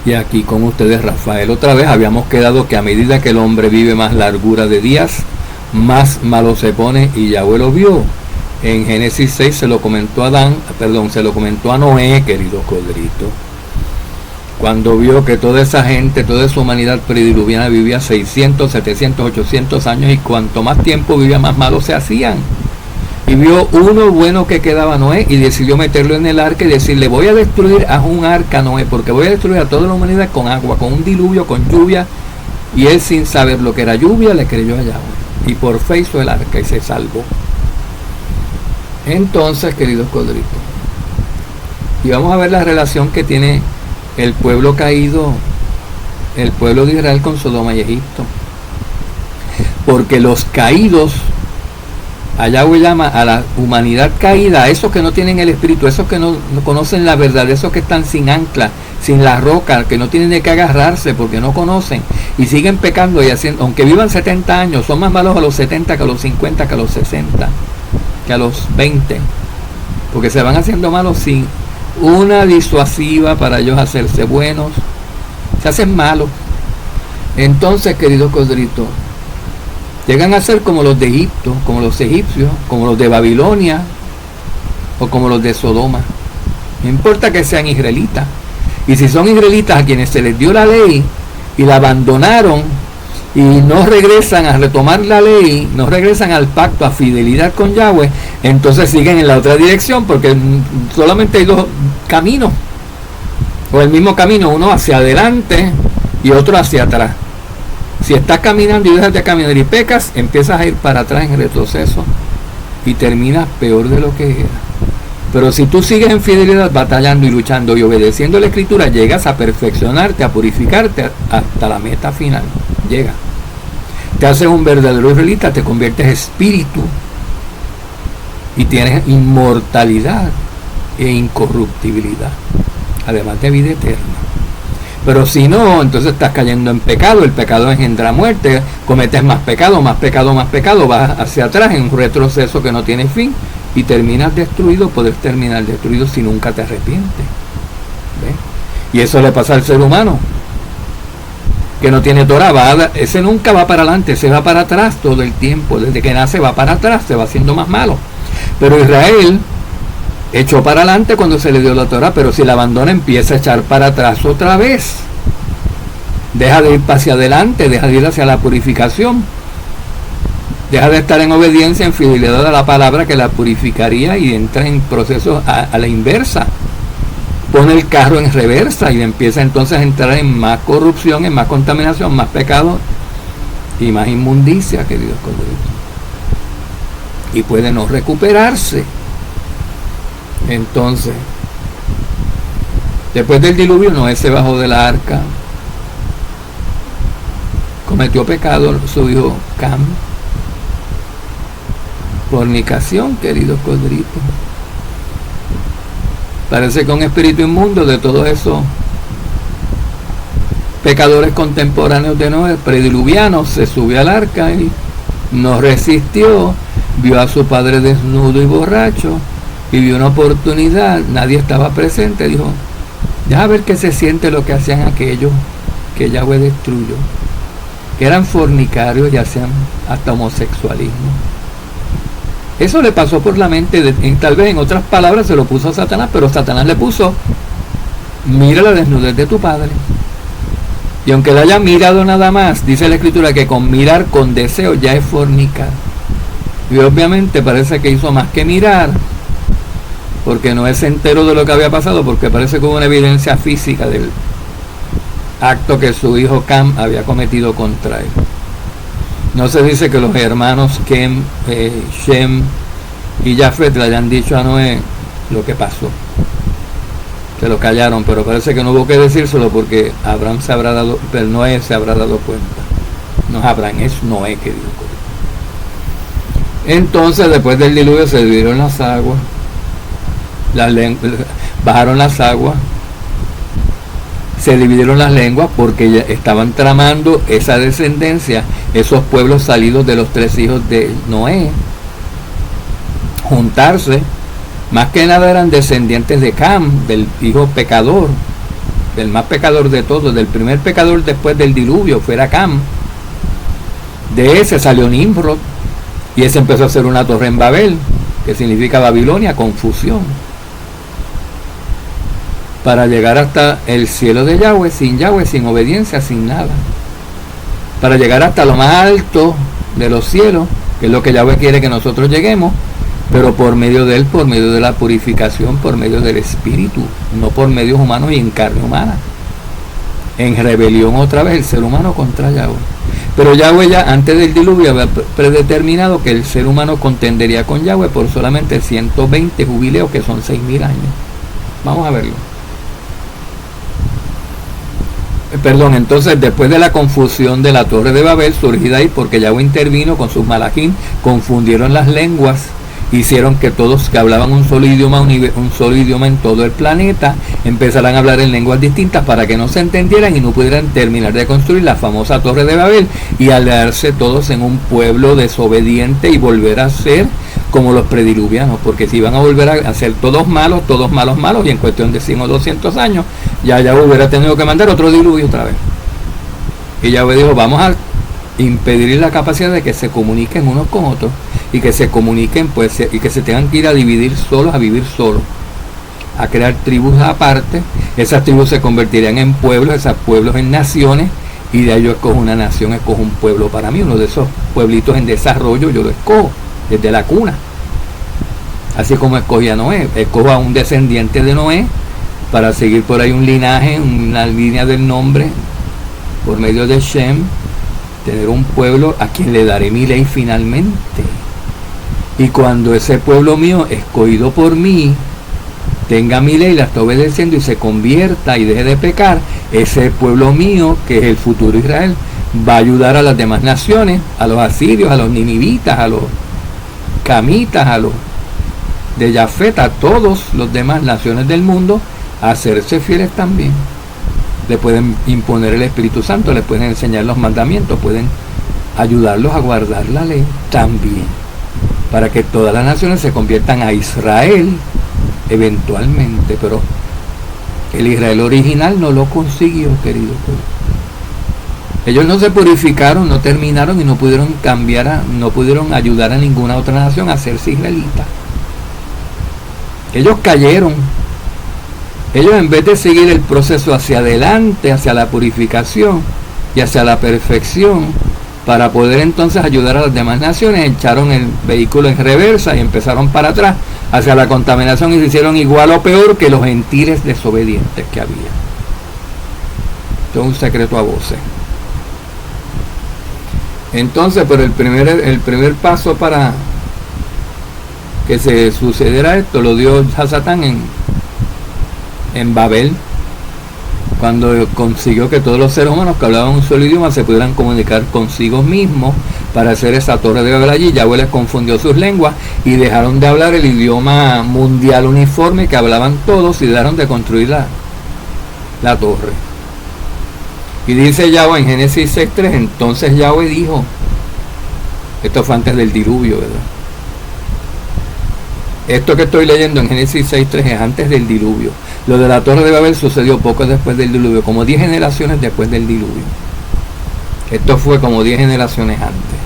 Y aquí con ustedes Rafael. Otra vez habíamos quedado que a medida que el hombre vive más largura de días, más malo se pone, y Yahweh lo vio. En Génesis 6 se lo comentó a Noé, querido Codrito. Cuando vio que toda esa gente, toda esa humanidad prediluviana vivía 600, 700, 800 años, y cuanto más tiempo vivía, más malos se hacían. Y vio uno bueno que quedaba Noé y decidió meterlo en el arca y decirle: voy a destruir a un arca, Noé, porque voy a destruir a toda la humanidad con agua, con un diluvio, con lluvia. Y él, sin saber lo que era lluvia, le creyó a Yahweh y por fe hizo el arca y se salvó. Entonces, queridos Codritos, y vamos a ver la relación que tiene el pueblo caído, el pueblo de Israel, con Sodoma y Egipto. Porque los caídos, Yahweh llama a la humanidad caída, a esos que no tienen el espíritu, esos que no conocen la verdad, esos que están sin ancla, sin la roca, que no tienen de qué agarrarse porque no conocen y siguen pecando y haciendo, aunque vivan 70 años, son más malos a los 70 que a los 50, que a los 60, que a los 20, porque se van haciendo malos sin una disuasiva para ellos hacerse buenos, se hacen malos. Entonces, queridos Codritos, llegan a ser como los de Egipto, como los egipcios, como los de Babilonia o como los de Sodoma. No importa que sean israelitas. Y si son israelitas a quienes se les dio la ley y la abandonaron y no regresan a retomar la ley, no regresan al pacto, a fidelidad con Yahweh, entonces siguen en la otra dirección, porque solamente hay dos caminos, o el mismo camino, uno hacia adelante y otro hacia atrás. Si estás caminando y dejas de caminar y pecas, empiezas a ir para atrás en retroceso y terminas peor de lo que era. Pero si tú sigues en fidelidad, batallando y luchando y obedeciendo la Escritura, llegas a perfeccionarte, a purificarte hasta la meta final. Llega. Te haces un verdadero israelita, te conviertes en espíritu y tienes inmortalidad e incorruptibilidad, además de vida eterna. Pero si no, entonces estás cayendo en pecado, el pecado engendra muerte, cometes más pecado, más pecado, más pecado, vas hacia atrás en un retroceso que no tiene fin y terminas destruido. Puedes terminar destruido si nunca te arrepientes. ¿Ves? Y eso le pasa al ser humano que no tiene Torah, ese nunca va para adelante, se va para atrás todo el tiempo, desde que nace va para atrás, se va haciendo más malo. Pero Israel echó para adelante cuando se le dio la Torah, pero si la abandona empieza a echar para atrás otra vez. Deja de ir hacia adelante, deja de ir hacia la purificación, deja de estar en obediencia, en fidelidad a la palabra que la purificaría, y entra en procesos a la inversa. Pone el carro en reversa y empieza entonces a entrar en más corrupción, en más contaminación, más pecado y más inmundicia, queridos corderitos. Y puede no recuperarse. Entonces, después del diluvio, Noé se bajó de la arca, cometió pecado su hijo Cam, fornicación, queridos corderitos. Parece que un espíritu inmundo de todos esos pecadores contemporáneos de Noé, prediluvianos, se subió al arca y no resistió, vio a su padre desnudo y borracho, y vio una oportunidad, nadie estaba presente, dijo: deja ver qué se siente lo que hacían aquellos que Yahweh destruyó, que eran fornicarios y hacían hasta homosexualismo. Eso le pasó por la mente, tal vez en otras palabras se lo puso a Satanás, pero Satanás le puso: mira la desnudez de tu padre. Y aunque le haya mirado nada más, dice la Escritura que con mirar, con deseo, ya es fornicar. Y obviamente parece que hizo más que mirar, porque no es entero de lo que había pasado, porque parece que hubo una evidencia física del acto que su hijo Cam había cometido contra él. No se dice que los hermanos Shem y Jafet le hayan dicho a Noé lo que pasó. Se lo callaron, pero parece que no hubo que decírselo porque Noé se habrá dado cuenta. No es Abraham, es Noé, querido. Entonces, después del diluvio se dividieron las aguas, bajaron las aguas, se dividieron las lenguas, porque ya estaban tramando esa descendencia, esos pueblos salidos de los 3 hijos de Noé, juntarse. Más que nada eran descendientes de Cam, del hijo pecador, del más pecador de todos, del primer pecador después del diluvio, fuera Cam. De ese salió Nimrod, y ese empezó a hacer una torre en Babel, que significa Babilonia, confusión, para llegar hasta el cielo de Yahweh, sin obediencia, sin nada, para llegar hasta lo más alto de los cielos, que es lo que Yahweh quiere que nosotros lleguemos, pero por medio de él, por medio de la purificación, por medio del Espíritu, no por medios humanos y en carne humana, en rebelión otra vez el ser humano contra Yahweh. Pero Yahweh ya antes del diluvio había predeterminado que el ser humano contendería con Yahweh por solamente 120 jubileos, que son 6.000 años. Vamos a verlo. Perdón, entonces después de la confusión de la Torre de Babel, surgida ahí porque Yahweh intervino con sus malachim, confundieron las lenguas, hicieron que todos que hablaban un solo idioma en todo el planeta empezaran a hablar en lenguas distintas para que no se entendieran y no pudieran terminar de construir la famosa Torre de Babel y aliarse todos en un pueblo desobediente y volver a ser como los prediluvianos, porque si iban a volver a ser todos malos, y en cuestión de 100 o 200 años ya hubiera tenido que mandar otro diluvio otra vez. Y Yahweh dijo, vamos a impedir la capacidad de que se comuniquen unos con otros y que se comuniquen pues y que se tengan que ir a dividir solos, a vivir solos, a crear tribus aparte. Esas tribus se convertirían en pueblos, esos pueblos en naciones, y de ahí yo escojo una nación, escojo un pueblo para mí, uno de esos pueblitos en desarrollo, yo lo escojo desde la cuna, así como escogí a Noé, escojo a un descendiente de Noé para seguir por ahí un linaje, una línea del nombre, por medio de Shem, tener un pueblo a quien le daré mi ley finalmente. Y cuando ese pueblo mío, escogido por mí, tenga mi ley, la está obedeciendo y se convierta y deje de pecar, ese pueblo mío, que es el futuro Israel, va a ayudar a las demás naciones, a los asirios, a los ninivitas, a los camitas, a los de Jafet, a todos los demás naciones del mundo, a hacerse fieles también. Le pueden imponer el Espíritu Santo, le pueden enseñar los mandamientos, pueden ayudarlos a guardar la ley también, para que todas las naciones se conviertan a Israel eventualmente. Pero el Israel original no lo consiguió, querido pueblo. Ellos no se purificaron, no terminaron y no pudieron no pudieron ayudar a ninguna otra nación a hacerse israelita. Ellos cayeron. Ellos, en vez de seguir el proceso hacia adelante, hacia la purificación y hacia la perfección, para poder entonces ayudar a las demás naciones, echaron el vehículo en reversa y empezaron para atrás hacia la contaminación y se hicieron igual o peor que los gentiles desobedientes que había. Esto es un secreto a voces. Entonces, pero el primer paso para que se sucediera esto lo dio Satán en Babel, cuando consiguió que todos los seres humanos que hablaban un solo idioma se pudieran comunicar consigo mismos para hacer esa torre de Babel allí. Yahweh les confundió sus lenguas y dejaron de hablar el idioma mundial uniforme que hablaban todos y dejaron de construir la torre. Y dice Yahweh en Génesis 6.3, entonces Yahweh dijo, esto fue antes del diluvio, ¿verdad? Esto que estoy leyendo en Génesis 6.3 es antes del diluvio. Lo de la Torre de Babel sucedió poco después del diluvio, como 10 generaciones después del diluvio. Esto fue como 10 generaciones antes.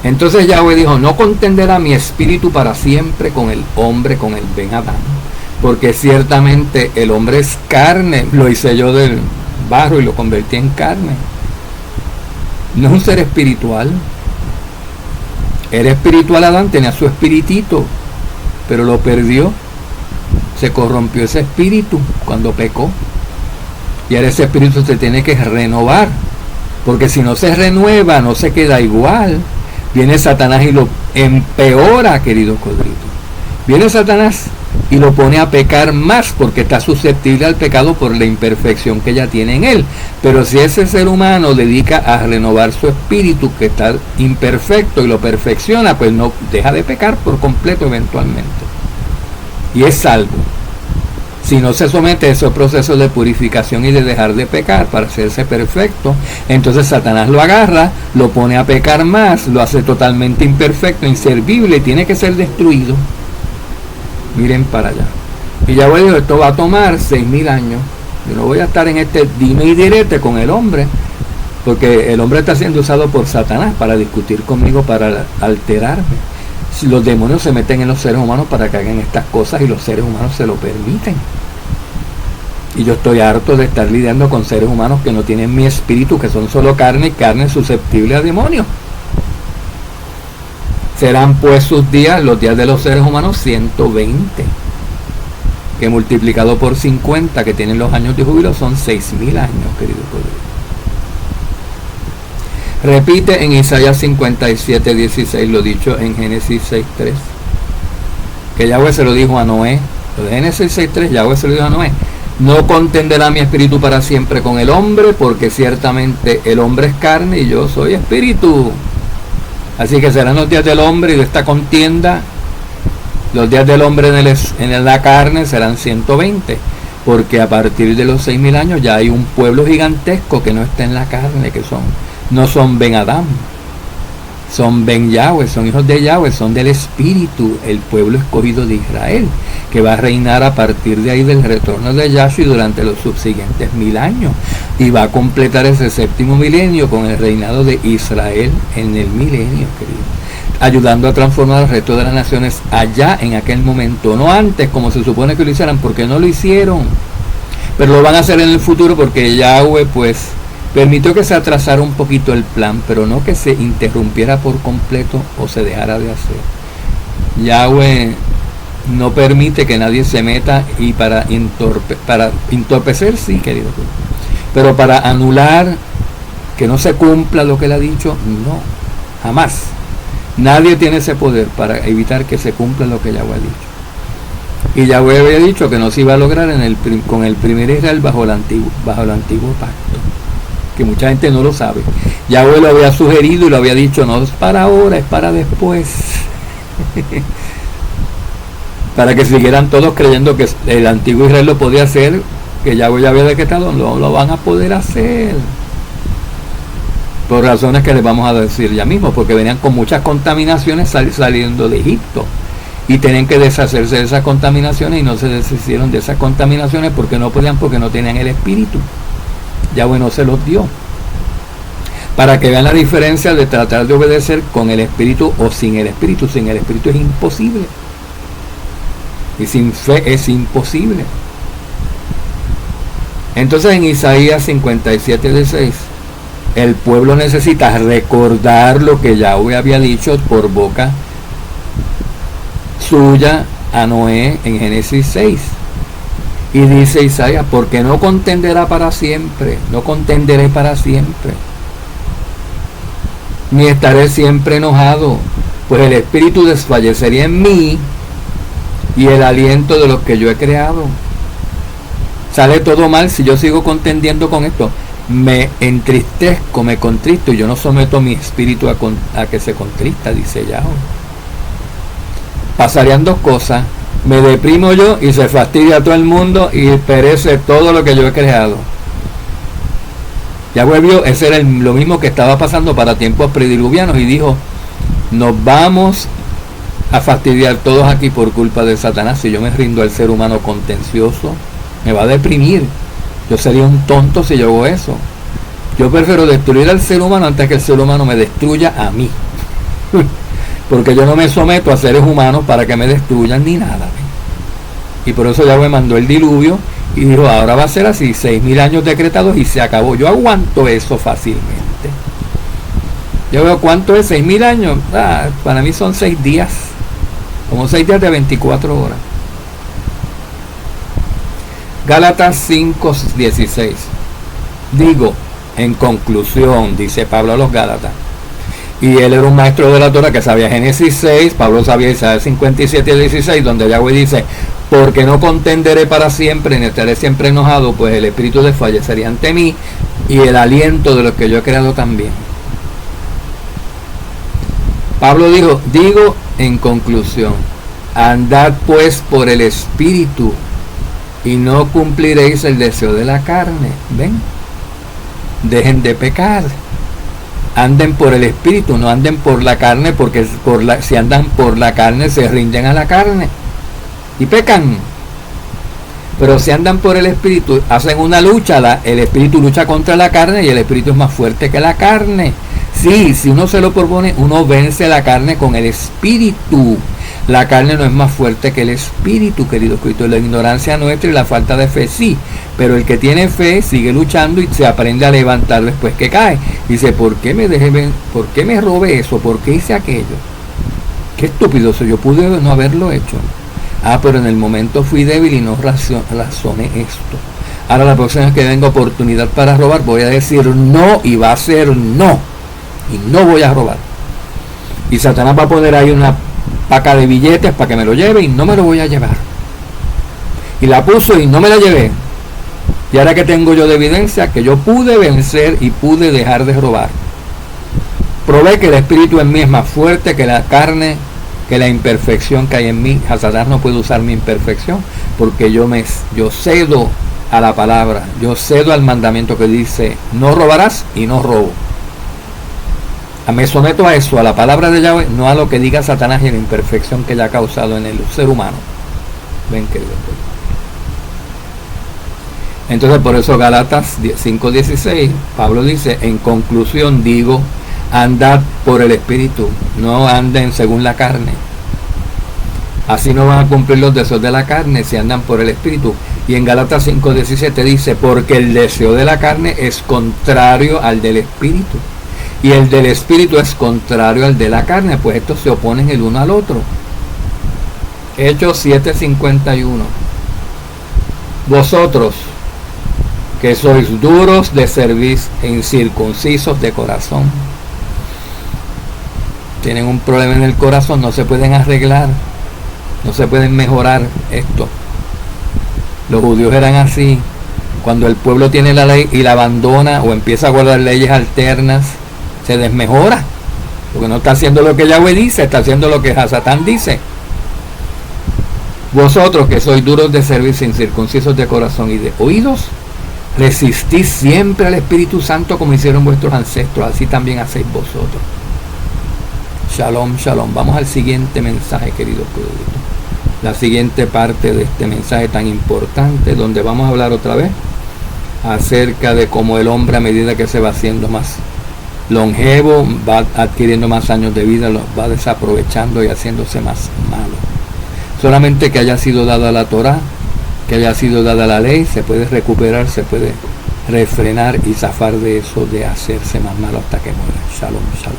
Entonces Yahweh dijo, no contenderá mi espíritu para siempre con el hombre, con el Ben Adán, porque ciertamente el hombre es carne, lo hice yo del barro y lo convertí en carne. No es un ser espiritual. Era espiritual Adán, tenía su espiritito, pero lo perdió. Se corrompió ese espíritu cuando pecó. Y ahora ese espíritu se tiene que renovar, porque si no se renueva, no se queda igual. Viene Satanás y lo empeora, querido codrito. Viene Satanás y lo pone a pecar más, porque está susceptible al pecado por la imperfección que ya tiene en él. Pero si ese ser humano dedica a renovar su espíritu, que está imperfecto, y lo perfecciona, pues no deja de pecar por completo eventualmente. Y es salvo. Si no se somete a esos procesos de purificación y de dejar de pecar para hacerse perfecto, entonces Satanás lo agarra, lo pone a pecar más, lo hace totalmente imperfecto, inservible, y tiene que ser destruido. Miren para allá. Y Yahweh dijo, esto va a tomar 6.000 años Yo no voy a estar en este dime y direte con el hombre, porque el hombre está siendo usado por Satanás para discutir conmigo, para alterarme. Si los demonios se meten en los seres humanos para que hagan estas cosas y los seres humanos se lo permiten. Y yo estoy harto de estar lidiando con seres humanos que no tienen mi espíritu, que son solo carne y carne susceptible a demonios. Serán pues sus días, los días de los seres humanos, 120. Que multiplicado por 50, que tienen los años de júbilo, son 6.000 años, querido pueblo. Repite en Isaías 57:16 lo dicho en Génesis 6:3. Que Yahweh se lo dijo a Noé. Lo de Génesis 6:3, Yahweh se lo dijo a Noé. No contenderá mi espíritu para siempre con el hombre, porque ciertamente el hombre es carne y yo soy espíritu. Así que serán los días del hombre y de esta contienda. Los días del hombre en la carne serán 120, porque a partir de los 6.000 años ya hay un pueblo gigantesco que no está en la carne, que no son Ben Adán, son Ben Yahweh, son hijos de Yahweh, son del Espíritu, el pueblo escogido de Israel, que va a reinar a partir de ahí del retorno de Yahshua y durante los subsiguientes 1000 años, y va a completar ese séptimo milenio con el reinado de Israel en el milenio, querido, ayudando a transformar al resto de las naciones allá en aquel momento, no antes como se supone que lo hicieran, porque no lo hicieron, pero lo van a hacer en el futuro, porque Yahweh pues permitió que se atrasara un poquito el plan, pero no que se interrumpiera por completo o se dejara de hacer. Yahweh no permite que nadie se meta, y para entorpecer sí, querido, pero para anular, que no se cumpla lo que él ha dicho, no, jamás. Nadie tiene ese poder para evitar que se cumpla lo que Yahweh ha dicho. Y Yahweh había dicho que no se iba a lograr con el primer Israel bajo el antiguo pacto, que mucha gente no lo sabe. Yahweh lo había sugerido y lo había dicho, no es para ahora, es para después. Para que siguieran todos creyendo que el antiguo Israel lo podía hacer, que Yahweh ya había decretado, no lo van a poder hacer. Por razones que les vamos a decir ya mismo, porque venían con muchas contaminaciones saliendo de Egipto. Y tenían que deshacerse de esas contaminaciones, y no se deshicieron de esas contaminaciones porque no podían, porque no tenían el espíritu. Yahweh no se los dio. Para que vean la diferencia de tratar de obedecer con el espíritu o sin el espíritu. Sin el espíritu es imposible. Y sin fe es imposible. Entonces en Isaías 57:16, el pueblo necesita recordar lo que Yahweh había dicho por boca suya a Noé en Génesis 6. Y dice Isaías, porque no contenderá para siempre, no contenderé para siempre, ni estaré siempre enojado, pues el espíritu desfallecería en mí y el aliento de los que yo he creado. Sale todo mal si yo sigo contendiendo con esto. Me entristezco, me contristo, y yo no someto mi espíritu a que se contrista, dice Yahweh. Pasarían dos cosas: me deprimo yo y se fastidia a todo el mundo y perece todo lo que yo he creado. Yahweh vio, ese era lo mismo que estaba pasando para tiempos prediluvianos, y dijo, nos vamos a fastidiar todos aquí por culpa de Satanás. Si yo me rindo al ser humano contencioso, me va a deprimir. Yo sería un tonto si yo hago eso. Yo prefiero destruir al ser humano antes que el ser humano me destruya a mí. Porque yo no me someto a seres humanos para que me destruyan ni nada. Y por eso Yahweh mandó el diluvio y dijo, ahora va a ser así, 6.000 años decretados y se acabó. Yo aguanto eso fácilmente. Yo veo cuánto es 6.000 años. Para mí son 6 días. Como 6 días de 24 horas. Gálatas 5:16. Digo, en conclusión, dice Pablo a los Gálatas, y él era un maestro de la Torah que sabía Génesis 6, Pablo sabía Isaías 57:16, donde Yahweh dice, porque no contenderé para siempre, ni estaré siempre enojado, pues el espíritu desfallecería ante mí, y el aliento de los que yo he creado también. Pablo dijo, digo en conclusión, andad pues por el espíritu, y no cumpliréis el deseo de la carne. ¿Ven? Dejen de pecar. Anden por el espíritu, no anden por la carne, porque si andan por la carne se rinden a la carne y pecan. Pero si andan por el espíritu, hacen una lucha, el espíritu lucha contra la carne y el espíritu es más fuerte que la carne. Sí, si uno se lo propone, uno vence la carne con el espíritu. La carne no es más fuerte que el espíritu, querido Cristo. La ignorancia nuestra y la falta de fe, sí. Pero el que tiene fe sigue luchando y se aprende a levantar después que cae. Dice, ¿por qué me robé eso? ¿Por qué hice aquello? Qué estúpido soy, yo pude no haberlo hecho. Pero en el momento fui débil y no razoné esto. Ahora la próxima vez que venga oportunidad para robar, voy a decir no y va a ser no. Y no voy a robar. Y Satanás va a poner ahí una paca de billetes para que me lo lleve y no me lo voy a llevar. Y la puso y no me la llevé. Y ahora que tengo yo de evidencia que yo pude vencer y pude dejar de robar. Probé que el espíritu en mí es más fuerte que la carne, que la imperfección que hay en mí. Satanás no puede usar mi imperfección porque yo cedo a la palabra, yo cedo al mandamiento que dice no robarás y no robo. Me someto a eso, a la palabra de Yahweh, no a lo que diga Satanás y la imperfección que ya ha causado en el ser humano. Ven, querido. Entonces por eso Gálatas 5:16, Pablo dice, en conclusión digo, andad por el espíritu, no anden según la carne. Así no van a cumplir los deseos de la carne si andan por el espíritu. Y en Gálatas 5:17 dice, porque el deseo de la carne es contrario al del espíritu. Y el del espíritu es contrario al de la carne, pues estos se oponen el uno al otro. Hechos 7:51. Vosotros, que sois duros de cerviz e incircuncisos de corazón, tienen un problema en el corazón, no se pueden arreglar, no se pueden mejorar esto. Los judíos eran así. Cuando el pueblo tiene la ley y la abandona o empieza a guardar leyes alternas, se desmejora, porque no está haciendo lo que Yahweh dice, está haciendo lo que Satán dice. Vosotros que sois duros de cerviz, incircuncisos de corazón y de oídos, resistís siempre al Espíritu Santo como hicieron vuestros ancestros, así también hacéis vosotros. Shalom, shalom. Vamos al siguiente mensaje, queridos pueblos. La siguiente parte de este mensaje tan importante, donde vamos a hablar otra vez acerca de cómo el hombre, a medida que se va haciendo más longevo, va adquiriendo más años de vida, los va desaprovechando y haciéndose más malo. Solamente que haya sido dada la Torah, que haya sido dada la ley, se puede recuperar, se puede refrenar y zafar de eso, de hacerse más malo hasta que muera. Shalom, shalom.